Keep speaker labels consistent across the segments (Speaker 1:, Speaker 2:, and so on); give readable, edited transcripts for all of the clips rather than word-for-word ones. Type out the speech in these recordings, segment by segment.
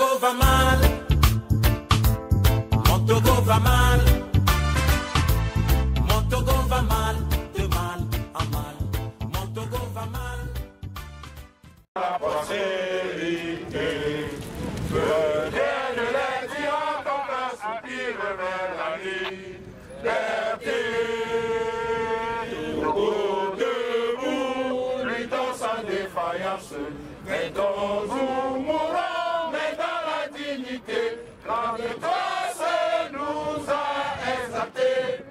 Speaker 1: Togo va mal. Mon Togo va mal. Mon Togo va mal. De mal en mal. Mon Togo va mal.
Speaker 2: La prospérité. Viennent les tyrans comme un soupir vers la liberté. Togo debout, luttons sans défaillance. Mais dans nous mourons, mais dans la dignité. La détresse nous a exaltés.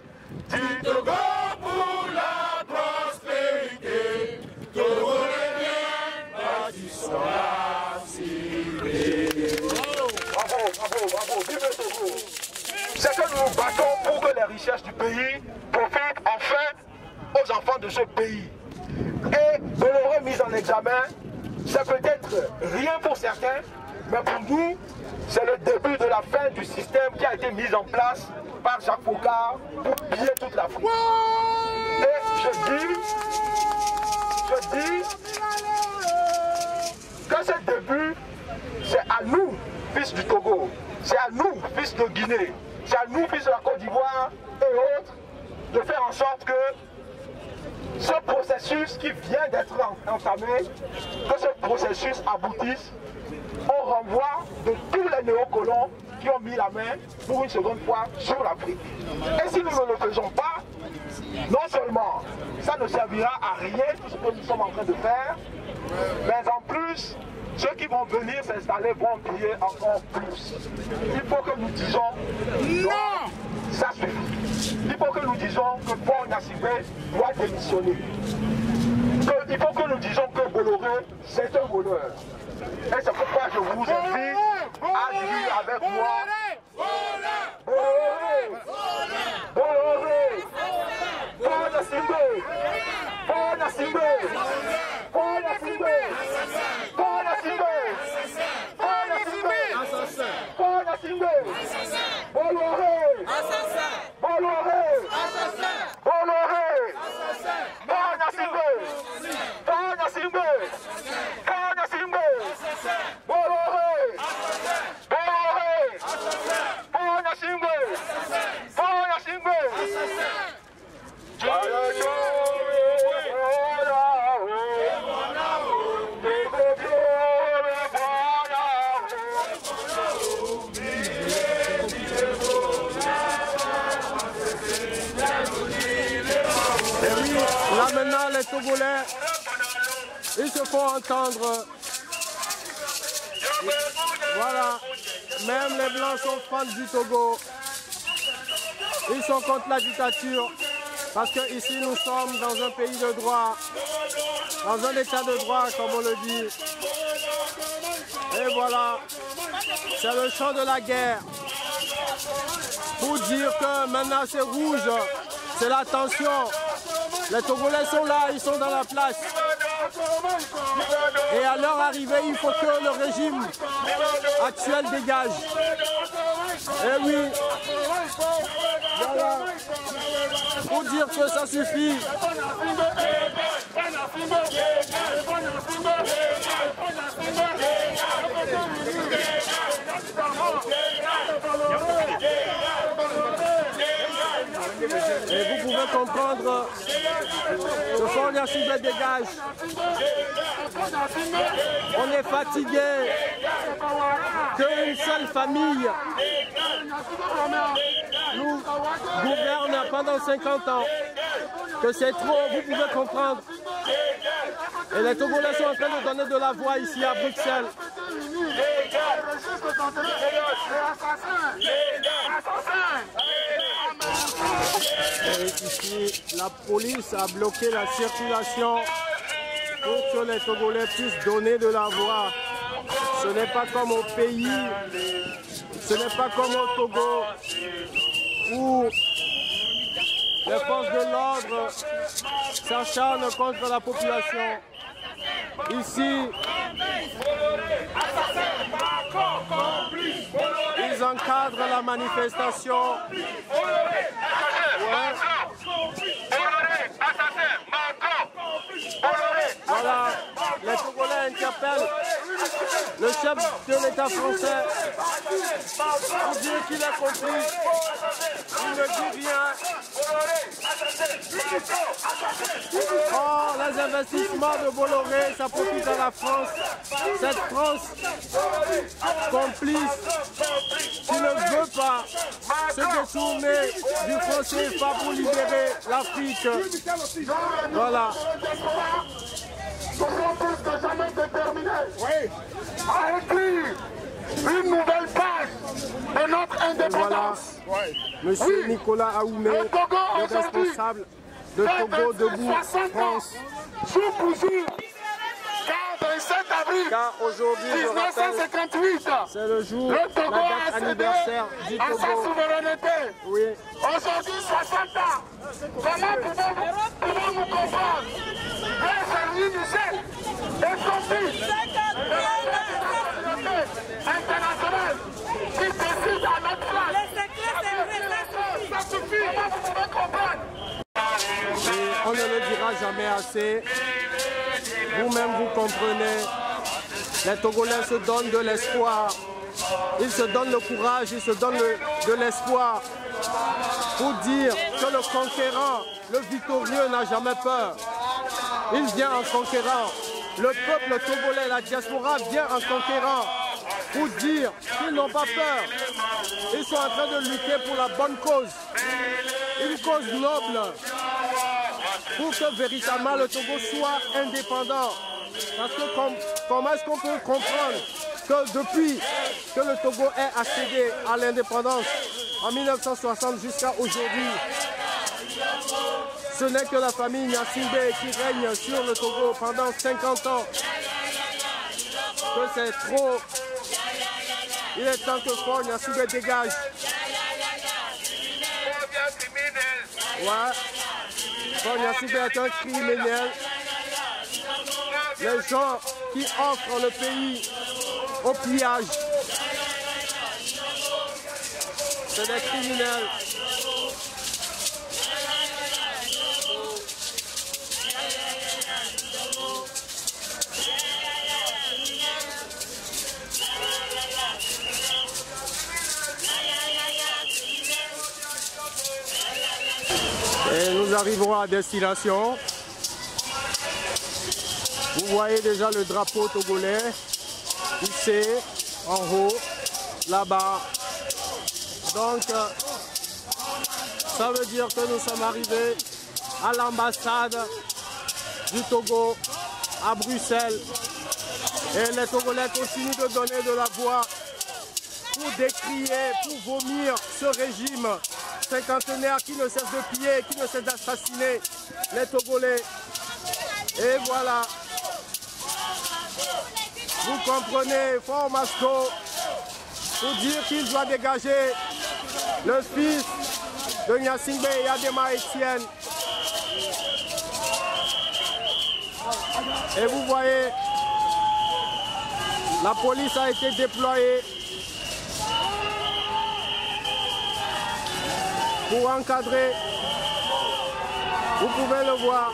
Speaker 2: Du Togo pour la prospérité. Togo les biens, bâtissons la cité. Bravo, bravo, bravo, vive le Togo. C'est que nous nous battons pour que les richesses du pays profitent enfin aux enfants de ce pays. Et de leur mise en examen, c'est peut-être rien pour certains, mais pour nous, c'est le début de la fin du système qui a été mis en place par Jacques Faucard pour piller toute l'Afrique. Et je dis que ce début, c'est à nous, fils du Togo, c'est à nous, fils de Guinée, c'est à nous, fils de la Côte d'Ivoire et autres, de faire en sorte que ce processus qui vient d'être entamé, que ce processus aboutisse au renvoi de tous les néocolons qui ont mis la main pour une seconde fois sur l'Afrique. Et si nous ne le faisons pas, non seulement ça ne servira à rien tout ce que nous sommes en train de faire, mais en plus, ceux qui vont venir s'installer vont piller encore plus. Il faut que nous disions non, ça suffit. Il faut que nous disions que Paul Gnassingbé doit démissionner. Il faut que nous disions que Bolloré, c'est un voleur. Et c'est pourquoi je vous invite à dire avec moi Bolloré, Bolloré, Paul Gnassingbé, Paul Gnassingbé, Paul Gnassingbé, Paul Gnassingbé, Paul Gnassingbé, Paul Gnassingbé, Bolloré, Bolloré, Bolloré, Paul Gnassingbé, Paul Gnassingbé, Paul Gnassingbé, Bolloré, Bolloré, Paul Gnassingbé, Paul Gnassingbé.
Speaker 3: Là maintenant les Togolais, ils se font entendre. Voilà, même les Blancs sont fans du Togo. Ils sont contre la dictature parce que ici nous sommes dans un pays de droit, dans un état de droit comme on le dit. Et voilà, c'est le chant de la guerre pour dire que maintenant c'est rouge, c'est la tension. Les Togolais sont là, ils sont dans la place. Et à leur arrivée, il faut que le régime actuel dégage. Et oui, voilà, pour dire que ça suffit. Et vous pouvez comprendre que Paul Gnassingbé dégage. On est fatigué qu'une seule famille nous gouverne pendant 50 ans. Que c'est trop, vous pouvez comprendre. Et les Togolais sont en train de donner de la voix ici à Bruxelles. Et ici, la police a bloqué la circulation pour que les Togolais puissent donner de la voix. Ce n'est pas comme au pays, ce n'est pas comme au Togo, où les forces de l'ordre s'acharnent contre la population. Ici, ils encadrent la manifestation. Voilà, les Togolais interpellent le chef de l'État français pour dire qu'il est complice. Il ne dit rien. Or, les investissements de Bolloré, ça profite à la France. Cette France complice qui ne veut pas se détourner du franc CFA pour libérer l'Afrique. Voilà.
Speaker 2: Nous sommes tous jamais déterminés à écrire une nouvelle page de notre indépendance.
Speaker 3: Voilà. Monsieur Nicolas Aoumé, le responsable de Togo Debout France.
Speaker 2: Jour pour jour, car le 7 avril
Speaker 3: Car aujourd'hui, je rappelle,
Speaker 2: 1958,
Speaker 3: c'est le jour,
Speaker 2: le
Speaker 3: la
Speaker 2: Togo
Speaker 3: date
Speaker 2: a cédé
Speaker 3: anniversaire du
Speaker 2: à sa
Speaker 3: Togo.
Speaker 2: souveraineté.
Speaker 3: Oui.
Speaker 2: Aujourd'hui, 60 ans. Comment pouvons-nous comprendre que Charlie Michel et son fils, international, qui décide à notre place? Ça suffit. Comment vous pouvez comprendre?
Speaker 3: Et on ne le dira jamais assez. Vous-même, vous comprenez. Les Togolais se donnent de l'espoir. Ils se donnent le courage, ils se donnent de l'espoir pour dire que le conquérant, le victorieux n'a jamais peur. Il vient en conquérant. Le peuple togolais, la diaspora vient en conquérant pour dire qu'ils n'ont pas peur. Ils sont en train de lutter pour la bonne cause. Une cause noble pour que véritablement le Togo soit indépendant. Parce que comment est-ce qu'on peut comprendre que depuis que le Togo est accédé à l'indépendance en 1960 jusqu'à aujourd'hui, ce n'est que la famille Gnassingbé qui règne sur le Togo pendant 50 ans. Que c'est trop. Il est temps que Fort Gnassingbé dégage. Ouais. Fort Gnassingbé est un criminel. Les gens qui offrent le pays au pillage, c'est des criminels. Et nous arrivons à destination. Vous voyez déjà le drapeau togolais hissé en haut, là-bas. Donc, ça veut dire que nous sommes arrivés à l'ambassade du Togo à Bruxelles. Et les Togolais continuent de donner de la voix pour décrier, pour vomir ce régime cinquantenaire qui ne cesse de piller, qui ne cesse d'assassiner les Togolais. Et voilà. Vous comprenez, Fort Masco, pour dire qu'il doit dégager le fils de Gnassingbé et Adema Etienne. Et vous voyez, la police a été déployée pour encadrer. Vous pouvez le voir.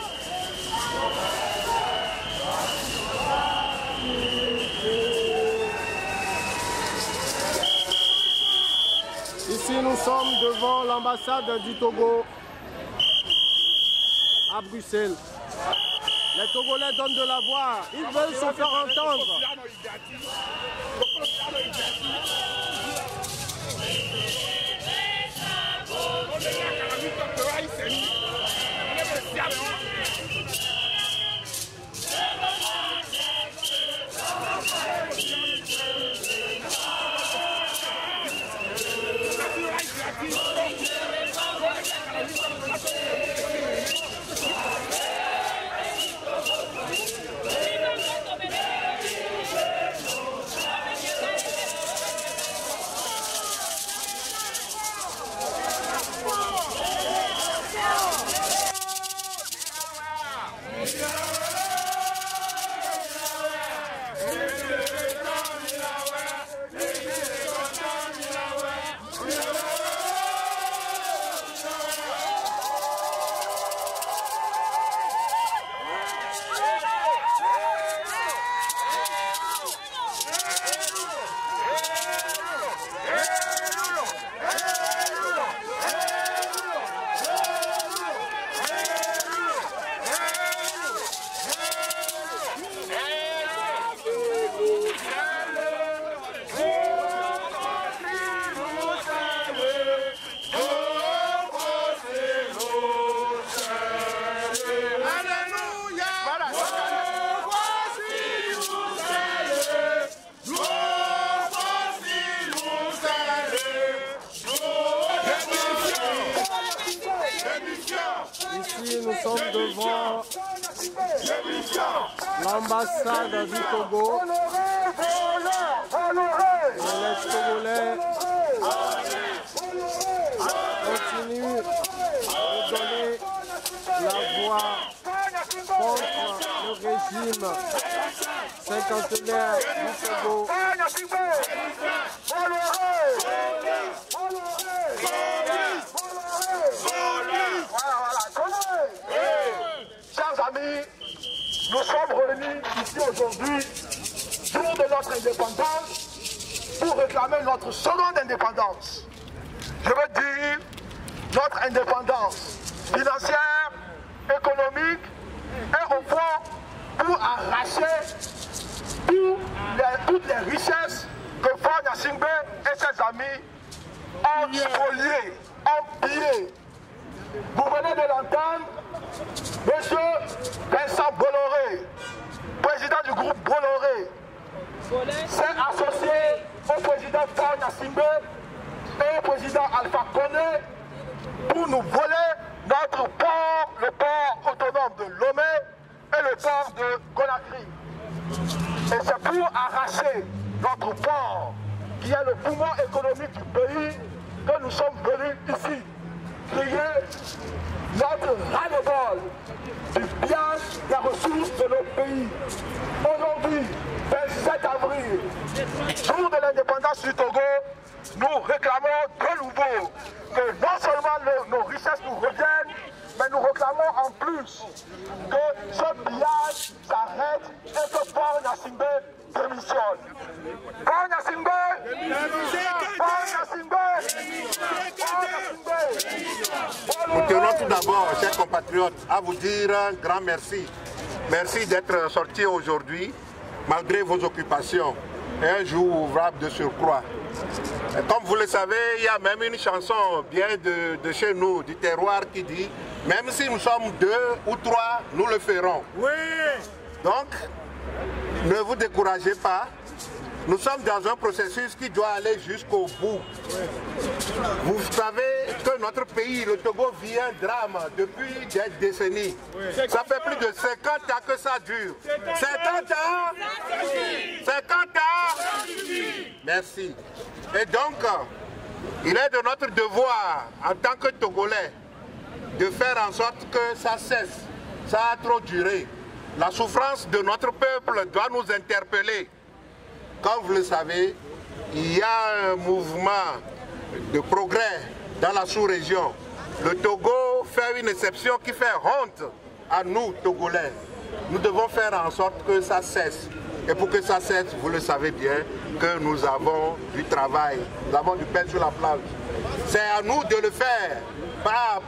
Speaker 3: Ici, nous sommes devant l'ambassade du Togo à Bruxelles. Les Togolais donnent de la voix. Ils veulent se faire entendre. devant l'ambassade du Togo. Et les Togolais continuent de donner la voix contre le régime cinquantenaire du Togo.
Speaker 2: Chers amis, nous sommes réunis ici aujourd'hui, jour de notre indépendance, pour réclamer notre seconde indépendance. Je veux dire notre indépendance financière, économique et au fond pour arracher toutes les richesses que Faure Gnassingbé et ses amis ont spoliées, ont pillées. Vous venez de l'entendre, M. Vincent Bolloré, président du groupe Bolloré, s'est associé au président Faure Gnassingbé et au président Alpha Condé pour nous voler notre port, le port autonome de Lomé et le port de Conakry. Et c'est pour arracher notre port, qui est le poumon économique du pays, que nous sommes venus ici crier notre ras-le-bol du pillage des ressources de notre pays. Aujourd'hui, 27 avril, jour de l'indépendance du Togo, nous réclamons de nouveau que non seulement nos richesses nous reviennent, mais nous réclamons en plus que ce pillage s'arrête et que Faure Gnassingbé démissionne. Faure Gnassingbé! Faure Gnassingbé!
Speaker 4: Nous tenons tout d'abord, chers compatriotes, à vous dire un grand merci. Merci d'être sortis aujourd'hui, malgré vos occupations, et un jour ouvrable de surcroît. Et comme vous le savez, il y a même une chanson bien de chez nous, du terroir, qui dit « Même si nous sommes 2 ou 3, nous le ferons. » Oui. Donc, ne vous découragez pas. Nous sommes dans un processus qui doit aller jusqu'au bout. Vous savez que notre pays, le Togo, vit un drame depuis des décennies. Ça fait plus de 50 ans que ça dure. 50 ans 50 ans Merci. Et donc, il est de notre devoir, en tant que Togolais, de faire en sorte que ça cesse. Ça a trop duré. La souffrance de notre peuple doit nous interpeller. Comme vous le savez, il y a un mouvement de progrès dans la sous-région. Le Togo fait une exception qui fait honte à nous, Togolais. Nous devons faire en sorte que ça cesse. Et pour que ça cesse, vous le savez bien, que nous avons du travail, nous avons du pain sur la planche. C'est à nous de le faire, pas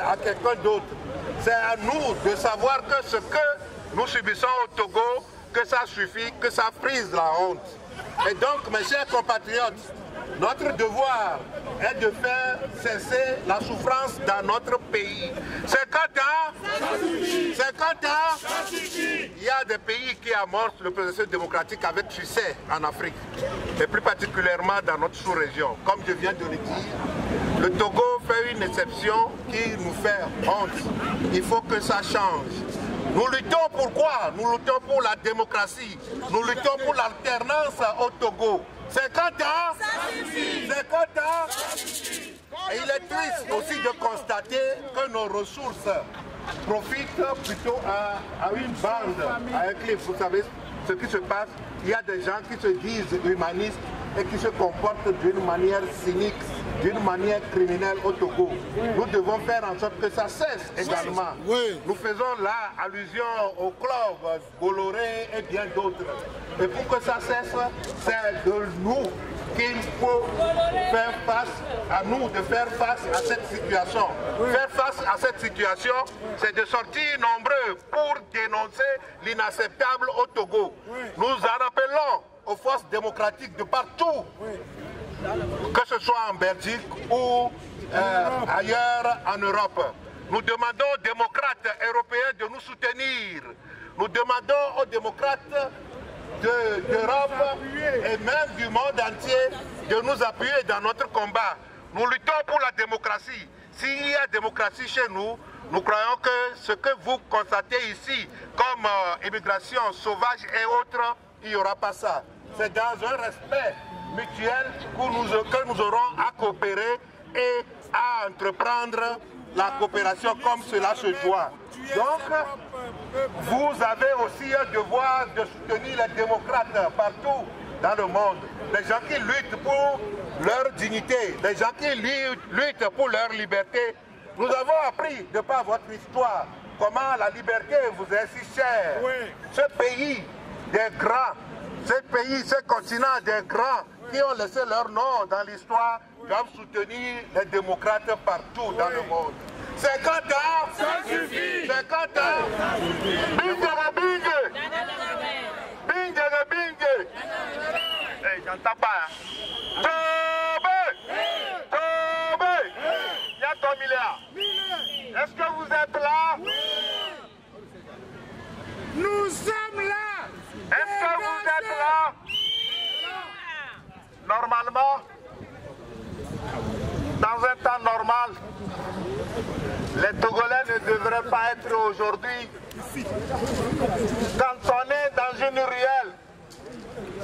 Speaker 4: à quelqu'un d'autre. C'est à nous de savoir que ce que nous subissons au Togo, que ça suffit, que ça frise la honte. Et donc, mes chers compatriotes, notre devoir est de faire cesser la souffrance dans notre pays. 50 ans, 50 ans, il y a des pays qui amorcent le processus démocratique avec succès en Afrique, et plus particulièrement dans notre sous-région. Comme je viens de le dire, le Togo fait une exception qui nous fait honte. Il faut que ça change. Nous luttons pour quoi? Nous luttons pour la démocratie. Nous luttons pour l'alternance au Togo. 50 ans? 50 ans? Et il est triste aussi de constater que nos ressources profitent plutôt à une bande, à un cliff. Vous savez ce qui se passe? Il y a des gens qui se disent humanistes et qui se comportent d'une manière cynique, d'une manière criminelle au Togo. Nous devons faire en sorte que ça cesse également. Nous faisons là allusion au club Bolloré et bien d'autres. Et pour que ça cesse, c'est de nous qu'il faut faire face, à nous de faire face à cette situation. Faire face à cette situation, c'est de sortir nombreux pour dénoncer l'inacceptable au Togo. Nous en appelons aux forces démocratiques de partout, que ce soit en Belgique ou ailleurs en Europe. Nous demandons aux démocrates européens de nous soutenir. Nous demandons aux démocrates d'Europe et même du monde entier de nous appuyer dans notre combat. Nous luttons pour la démocratie. s'il y a démocratie chez nous, nous croyons que ce que vous constatez ici comme immigration sauvage et autres, il n'y aura pas ça. C'est dans un respect mutuel que nous aurons à coopérer et à entreprendre la coopération comme cela se doit. Donc, vous avez aussi un devoir de soutenir les démocrates partout dans le monde. Des gens qui luttent pour leur dignité, des gens qui luttent pour leur liberté. Nous avons appris de par votre histoire comment la liberté vous est si chère. Oui. Ce pays des grands, ce continent des grands qui ont laissé leur nom dans l'histoire doivent soutenir les démocrates partout dans le monde. 50 ans, ça suffit. 50 ans. Bingue, bingue. Bingue, bingue. Hey, j'entends pas. Tobé. Tobé. Il y a ton milliard. Est-ce que vous êtes là?
Speaker 5: Nous sommes là.
Speaker 4: Est-ce que vous êtes là? Normalement, dans un temps normal, les Togolais ne devraient pas être aujourd'hui. Quand on est dans une ruelle,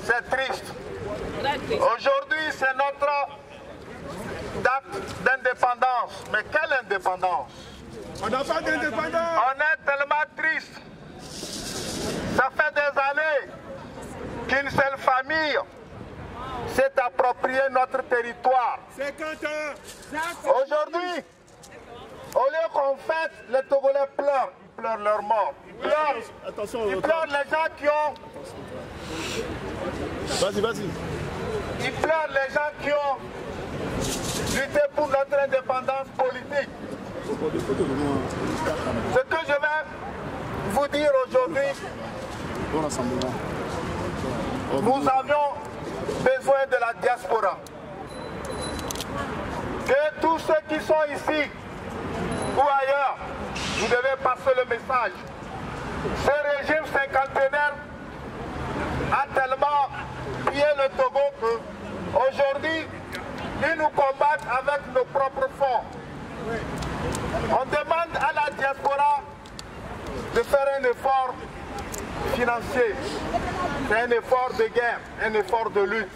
Speaker 4: c'est triste. Aujourd'hui, c'est notre date d'indépendance. Mais quelle indépendance?
Speaker 5: On n'a pas d'indépendance.
Speaker 4: On est tellement triste. Ça fait des années qu'une seule famille s'est approprié notre territoire.
Speaker 5: 50 ans.
Speaker 4: Aujourd'hui, au lieu qu'on fête, les Togolais pleurent. Ils pleurent leur mort. Ils pleurent les gens qui ont...
Speaker 5: Vas-y.
Speaker 4: Ils pleurent les gens qui ont lutté pour notre indépendance politique. Ce que je vais vous dire aujourd'hui, nous avions besoin de la diaspora. Que tous ceux qui sont ici ou ailleurs, vous devez passer le message. Ce régime cinquantenaire a tellement pillé le Togo qu'aujourd'hui, ils nous combattent avec nos propres fonds. On demande à la diaspora de faire un effort financier. C'est un effort de guerre, un effort de lutte.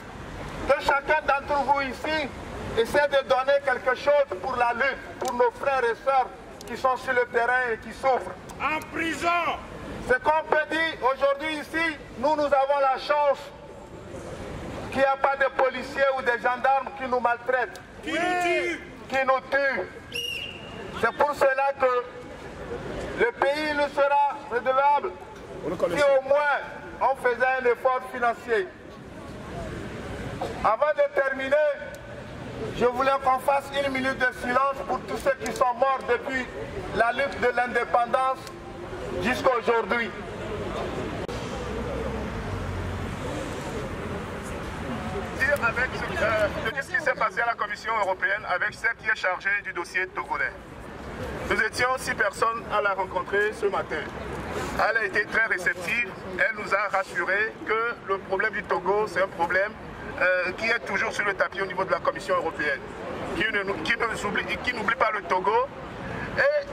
Speaker 4: Que chacun d'entre vous ici essaie de donner quelque chose pour la lutte, pour nos frères et sœurs qui sont sur le terrain et qui souffrent.
Speaker 5: En prison.
Speaker 4: Ce qu'on peut dire aujourd'hui ici, nous avons la chance qu'il n'y a pas de policiers ou de gendarmes qui nous maltraitent,
Speaker 5: Qui nous
Speaker 4: tuent. C'est pour cela que le pays nous sera redevable si au moins on faisait un effort financier. Avant de terminer, je voulais qu'on fasse une minute de silence pour tous ceux qui sont morts depuis la lutte de l'indépendance jusqu'à aujourd'hui. Avec ce qui s'est passé à la Commission européenne avec celle qui est chargée du dossier togolais. Nous étions 6 personnes à la rencontrer ce matin. Elle a été très réceptive. Elle nous a rassuré que le problème du Togo, c'est un problème qui est toujours sur le tapis au niveau de la Commission européenne, qui n'oublie pas le Togo et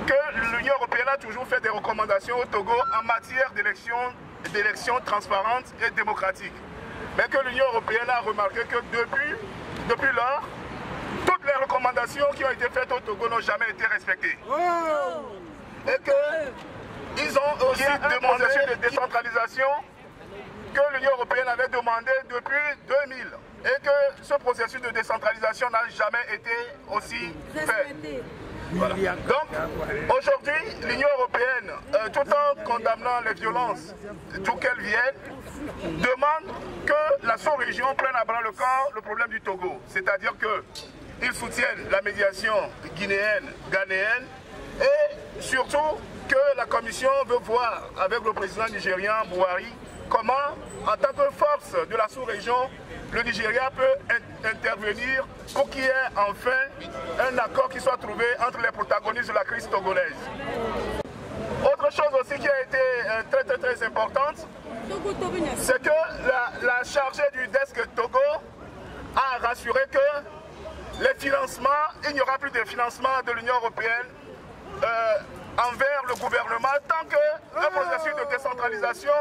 Speaker 4: que l'Union européenne a toujours fait des recommandations au Togo en matière d'élections transparentes et démocratiques. Mais que l'Union européenne a remarqué que depuis lors, toutes les recommandations qui ont été faites au Togo n'ont jamais été respectées. Et qu'ils ont aussi demandé de décentralisation que l'Union européenne avait demandé depuis 2000 et que ce processus de décentralisation n'a jamais été aussi fait. Voilà. Donc, aujourd'hui, l'Union européenne, tout en condamnant les violences, d'où qu'elles viennent, demande que la sous-région prenne à bras le corps le problème du Togo. C'est-à-dire qu'ils soutiennent la médiation guinéenne, ghanéenne, et surtout que la Commission veut voir avec le président nigérien Buhari comment, en tant que force de la sous-région, le Nigeria peut intervenir pour qu'il y ait enfin un accord qui soit trouvé entre les protagonistes de la crise togolaise. Autre chose aussi qui a été très importante, c'est que la chargée du desk Togo a rassuré que
Speaker 2: les financements, il n'y aura plus de financement de l'Union européenne envers le gouvernement tant qu'un processus de décentralisation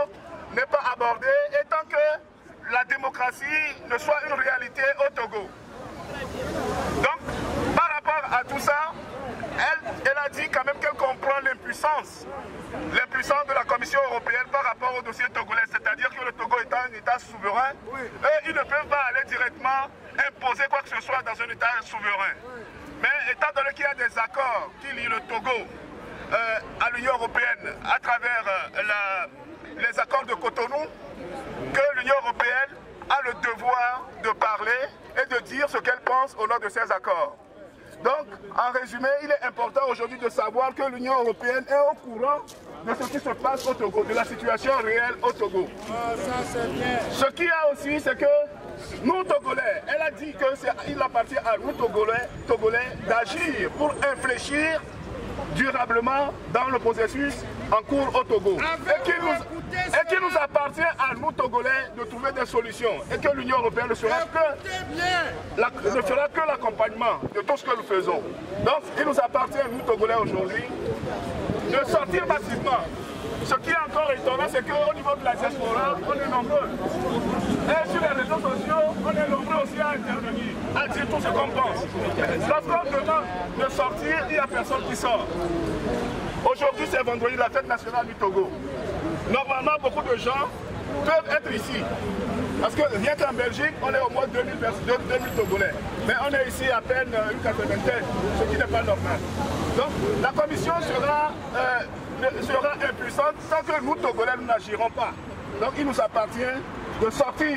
Speaker 2: n'est pas abordé et tant que la démocratie ne soit une réalité au Togo. Donc, par rapport à tout ça, elle a dit quand même qu'elle comprend l'impuissance de la Commission européenne par rapport au dossier togolais, c'est-à-dire que le Togo étant un État souverain, ils ne peuvent pas aller directement imposer quoi que ce soit dans un État souverain. Mais étant donné qu'il y a des accords qui lient le Togo à l'Union européenne à travers les accords de Cotonou, que l'Union européenne a le devoir de parler et de dire ce qu'elle pense au nom de ces accords. Donc, en résumé, il est important aujourd'hui de savoir que l'Union européenne est au courant de ce qui se passe au Togo, de la situation réelle au Togo. Ce qu'il y a aussi, c'est que nous, Togolais, elle a dit qu'il appartient à nous, Togolais, d'agir pour infléchir durablement dans le processus en cours au Togo. Et qu'il nous appartient à nous, Togolais, de trouver des solutions. Et que l'Union européenne ne fera que l'accompagnement de tout ce que nous faisons. Donc, il nous appartient à nous, Togolais, aujourd'hui, de sortir massivement. Ce qui est encore étonnant, c'est qu'au niveau de la diaspora, on est nombreux. Et sur les réseaux sociaux, on est nombreux aussi à intervenir, à dire tout ce qu'on pense. Lorsqu'on demande de sortir, il n'y a personne qui sort. Aujourd'hui, c'est vendredi, la fête nationale du Togo. Normalement, beaucoup de gens peuvent être ici. Parce que rien qu'en Belgique, on est au moins 2000 Togolais. Mais on est ici à peine une quatre-vingtaine, ce qui n'est pas normal. Donc, la commission sera impuissante tant que nous, Togolais, nous n'agirons pas. Donc, il nous appartient de sortir,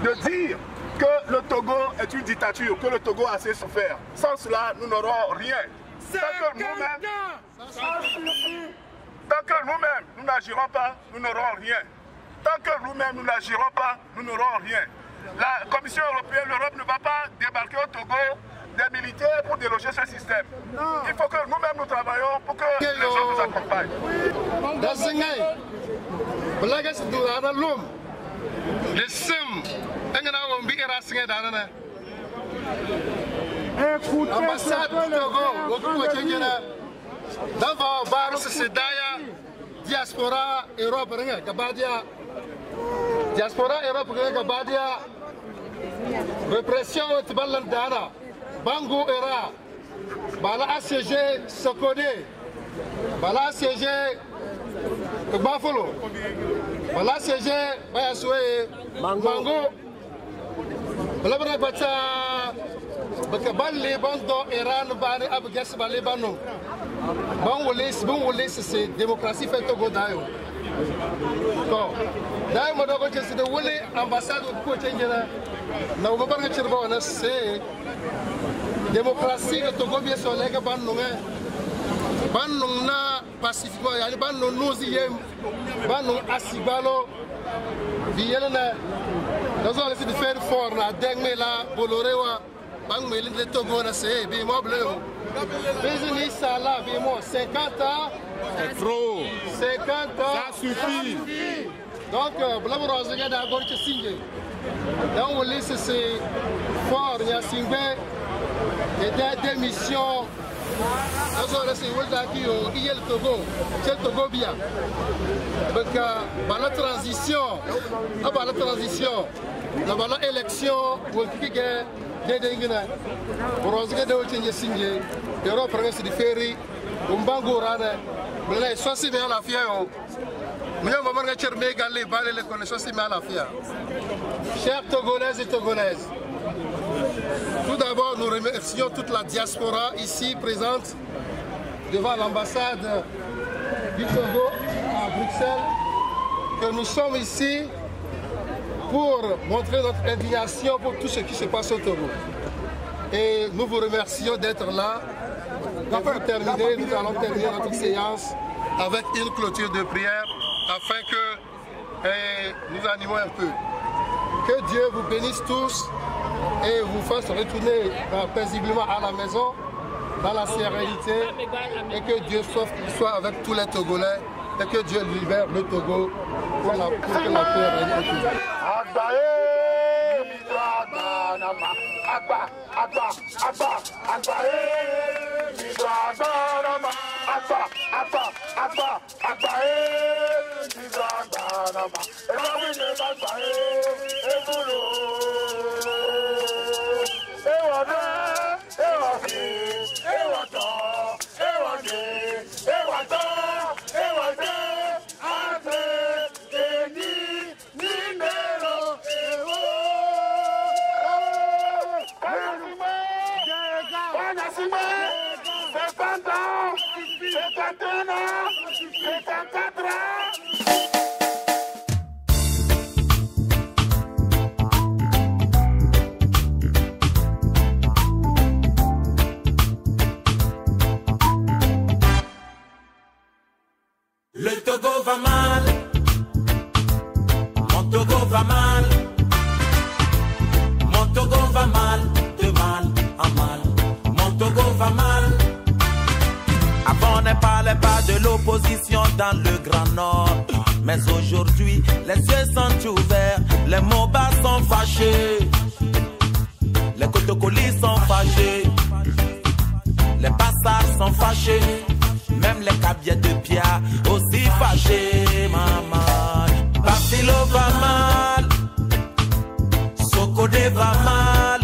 Speaker 2: de dire que le Togo est une dictature, que le Togo a assez souffert. Sans cela, nous n'aurons rien. Tant que nous-mêmes, nous n'agirons pas, nous n'aurons rien. Tant que nous-mêmes, nous n'agirons pas, nous n'aurons rien. La Commission européenne, l'Europe ne va pas débarquer au Togo des militaires pour déloger ce système. Il faut que nous-mêmes, nous travaillons pour que les gens nous accompagnent.
Speaker 6: Ambassade du Togo, d'abord, Barus Sedaya, diaspora Europe, Gabadia, diaspora Europe, Gabadia, répression Tibalandana, Bango Era, Bala ACG Sokode, Bala ACG Bafolo, Bala ACG Bayaswe, Bango, Bala Bata. Parce que les Liban Iran bani abgas ba Libanon bon wole c'est démocratie fait Togo dayo to dayo mo dogo ci de wole ambassade ko cengena na mo barga ci ba na c'est démocratie le Togo bien so lega banno na pacifiquement yani banno noziyem banno asibalo biyelna dazo la ci de faire fort la dengme la bolorewa bang me le Togo na c'est bi mo bleu business sala bi mo 50 ans
Speaker 5: c'est trop
Speaker 6: 50 ans
Speaker 5: ça suffit
Speaker 6: donc blabro rozega da gor ci singe donc woli c'est fort ya singbe et des missions azo la c'est wolda ki o il Togo c'est Togo bien donc la transition la élection wolki ke Dedengina, Rosga de Otinya Singe, Europe Prince de Ferry, Umbango Rana, Blay, Sosi à la Fia, Mama Chermé Galé, Balé, les connaissances à la Fia. Chers Togolaises et Togolaises, tout d'abord, nous remercions toute la diaspora ici présente devant l'ambassade du Togo à Bruxelles, que nous sommes ici pour montrer notre indignation pour tout ce qui se passe au Togo. Et nous vous remercions d'être là. Nous allons terminer notre séance avec une clôture de prière afin que nous animons un peu. Que Dieu vous bénisse tous et vous fasse retourner paisiblement à la maison, dans la sérénité, et que Dieu soit avec tous les Togolais et que Dieu libère le Togo pour que la paix règne autour.
Speaker 2: Agba, Agba, Agba, Agba, Nizanama, Agba, Agba, Agba, Agba, Nizanama, Ewabine Agba, Ebulo, Ewane, Ewafi, Ewato, Ewane, Ewato, Ewane, Ate, Eni, Nimero, Ewo.
Speaker 1: Le Togo va mal, mon Togo va mal, mon Togo va mal, de mal en mal, mon Togo va mal. Avant on ne parlait pas de l'opposition dans le Grand Nord, mais aujourd'hui les yeux sont ouverts, les Mobas sont fâchés, les Kotokolis sont fâchés, les Bassards sont fâchés. Même les cabiers de Pia aussi fâchés, maman. Bafilo va mal, Sokode va mal,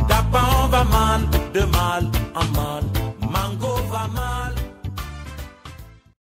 Speaker 1: Dapan va mal, de mal en mal.